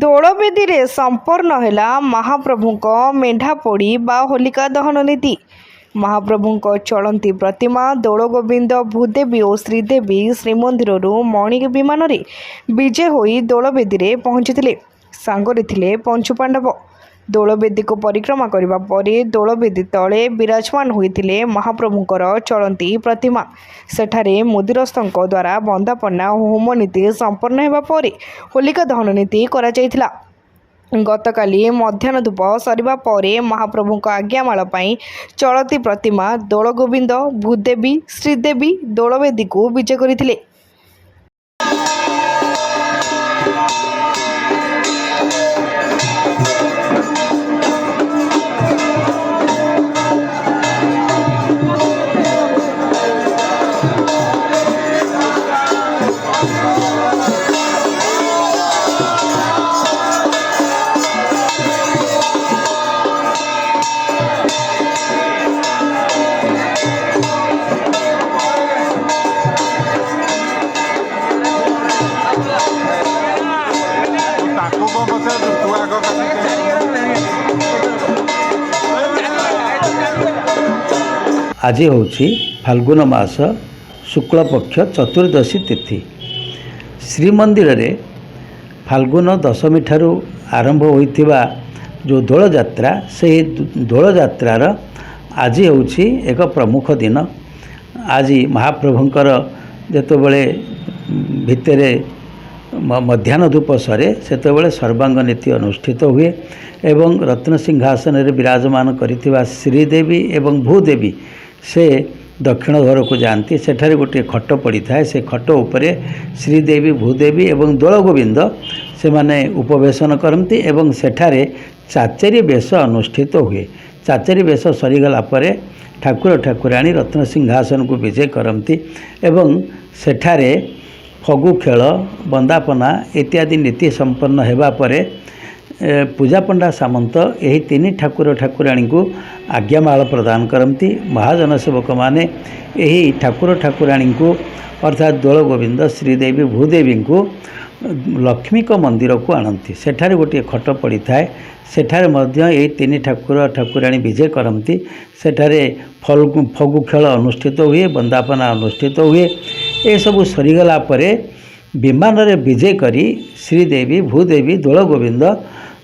ଦୋଳବେଦୀ ରେ ସମ୍ପନ୍ନ ହେଲା ମହାପ୍ରଭୁଙ୍କ ମେଣ୍ଢା ପୋଡ଼ି ବା ହୋଲିକା ଦହନ ନୀତି। ମହାପ୍ରଭୁଙ୍କ ଚଳନ୍ତି ପ୍ରତିମା ଦୋଳଗୋବିନ୍ଦ ଭୂଦେବୀ ଓ ଶ୍ରୀଦେବୀ ଶ୍ରୀମନ୍ଦିରରୁ ମଣି ବିମାନରେ ବିଜେ ହୋଇ ଦୋଳବେଦୀରେ ପହଞ୍ଚିଥିଲେ। ସାଙ୍ଗରେ ଥିଲେ ପଞ୍ଚୁପାଣ୍ଡବ। ଦୋଳବେଦୀକୁ ପରିକ୍ରମା କରିବା ପରେ ଦୋଳବେଦୀ ତଳେ ବିରାଜମାନ ହୋଇଥିଲେ ମହାପ୍ରଭୁଙ୍କର ଚଳନ୍ତି ପ୍ରତିମା। ସେଠାରେ ମୁଦିରସ୍ତଙ୍କ ଦ୍ୱାରା ବନ୍ଦାପନା ଓ ହୋମ ନୀତି ସମ୍ପନ୍ନ ହେବା ପରେ ହୋଲିକା ଦହନ ନୀତି କରାଯାଇଥିଲା। ଗତକାଲି ମଧ୍ୟାହ୍ନ ଧୂପ ସରିବା ପରେ ମହାପ୍ରଭୁଙ୍କ ଆଜ୍ଞାମାଳ ପାଇଁ ଚଳନ୍ତି ପ୍ରତିମା ଦୋଳଗୋବିନ୍ଦ ଭୂଦେବୀ ଶ୍ରୀଦେବୀ ଦୋଳବେଦୀକୁ ବିଜେ କରିଥିଲେ। आज हूँ फाल्गुन मास शुक्लपक्ष चतुर्दशी तिथि। श्रीमंदिर रे फाल्गुन दशमी ठारू आरंभ होइथिबा जो दोल यात्रा से दोल यात्रार आज हूँ एक प्रमुख दिन। आज महाप्रभुंकर जेतबेले भितरे मध्याह्न धूप सरे सेतबेले सर्वांग नीति अनुष्ठित हुए एवं रत्न सिंहासन रे विराजमान करिथिबा श्रीदेवी एवं भूदेवी से दक्षिण घर को जाती। सेठारे गोटे खट पड़ी थाए। से खट उपरे श्रीदेवी भूदेवी एवं दोलगोविंद से माने उपवेशन करती एवं सेठारे चाचेरी बेश अनुष्ठित हुए। चाचेरी बेश सरीगला परे ठाकुर ठाकुराणी रत्न सिंहासन को विजय करती एवं सेठारे फगु खेल बंदापना इत्यादि नीति संपन्न हेबा परे पूजा पंडा सामंत यही तीन ठाकुर ठाकुराणी को आज्ञामाल प्रदान करती। महाजन सेवक माने यही ठाकुर ठाकुराणी को अर्थात दोलगोविंद श्रीदेवी भूदेवी को लक्ष्मी को मंदिर को आणती। सेठारे गोटे खट पड़ी थाए। सेठारे मध्य यही तीन ठाकुर ठाकुराणी विजय करती। सेठारे फगु खेल अनुष्ठित हुए बंदापना अनुष्ठित हुए। ये सब सरीगला परे विमान रे विजय करी श्रीदेवी भूदेवी दोलगोविंद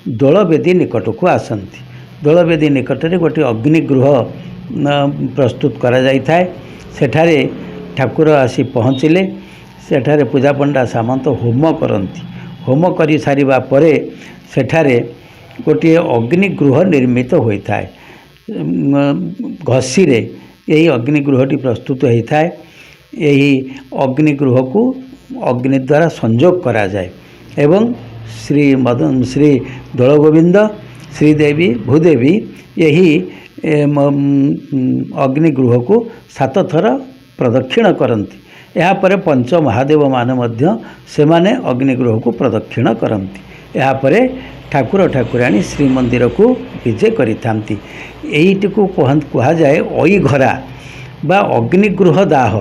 दोलवेदी निकट को आसती। दोलवेदी निकट में गोटे अग्निगृह प्रस्तुत करा जाय थाए। सेठारे ठाकुर आसी पहुँचिले। सेठारे पूजा पंडा सामंत होम करती। होम करी सारिबा परे सेठारे गोटे अग्निगृह निर्मित होता है। घसी रे यही अग्निगृहटी प्रस्तुत होता है। यही अग्निगृह को अग्नि द्वारा संजोग करा जाए एवं श्री दोलगोविंद श्रीदेवी भूदेवी यही अग्निगृह को 7 थर प्रदक्षिण करती। यापर पंच महादेव माने मध्य से माने अग्निगृह को प्रदक्षिण करती। यापर ठाकुर ठाकुराणी श्रीमंदिर को विजय करिथांती। एईटी को कहा जाए अई घरा बा अग्निगृह दाह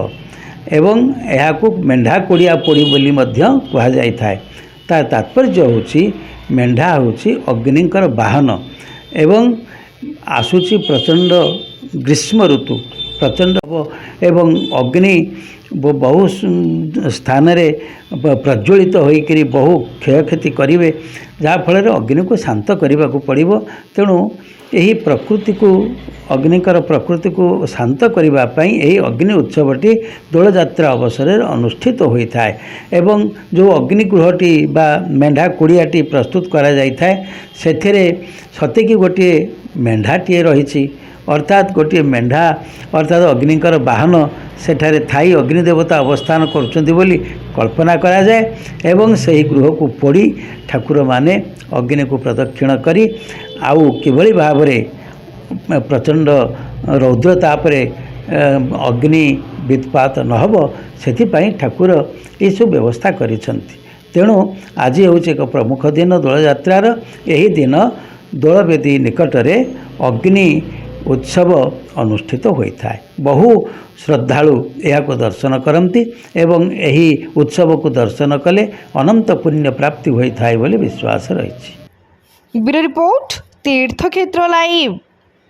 एवं यह को मेंढा कोड़िया पोड़ी बोली मध्य कहा जाय थाए। तार तात्पर्य होची मेंढा होची अग्निकर वाहन एवं आसुची प्रचंड ग्रीष्म ऋतु प्रचंड एवं अग्नि बहु स्थान रे प्रज्वलित होकर बहु क्षयक्षति करेंगे जहाँफल अग्नि को शांत करने को पड़ो। तेणु यही प्रकृति को अग्निकर प्रकृति को शांत करने यही अग्नि उत्सवटी दोल यात्रा अवसर अनुष्ठित होता है। एवं जो अग्निगृहटी बा मेंढा कुड़ियाटी प्रस्तुत करा जाए से सतेकी गोटे मेंढाटीए रही अर्थात गोटे मेंढा अर्थात अग्निकर वाहन सेठारे थाई अग्निदेवता अवस्थान करुछंती बोली कल्पना करा जाए एवं सही गृह को पोड़ी ठाकुर माने अग्नि को प्रदक्षिण करी आउ किभली भावरे प्रचंड रौद्रतापरे अग्नि वित्पात नहब से ठाकुर यू व्यवस्था करिछंती। तेणु आज हूँ एक प्रमुख दिन दोल यात्रार। यही दिन दोलवेदी निकट रे अग्नि उत्सव अनुष्ठित होता है। बहु श्रद्धालु यह दर्शन करती एवं यही उत्सव को दर्शन कले अनंत पुण्य प्राप्ति होता है बोली विश्वास रही। ब्यूरो रिपोर्ट तीर्थक्षेत्र लाइव।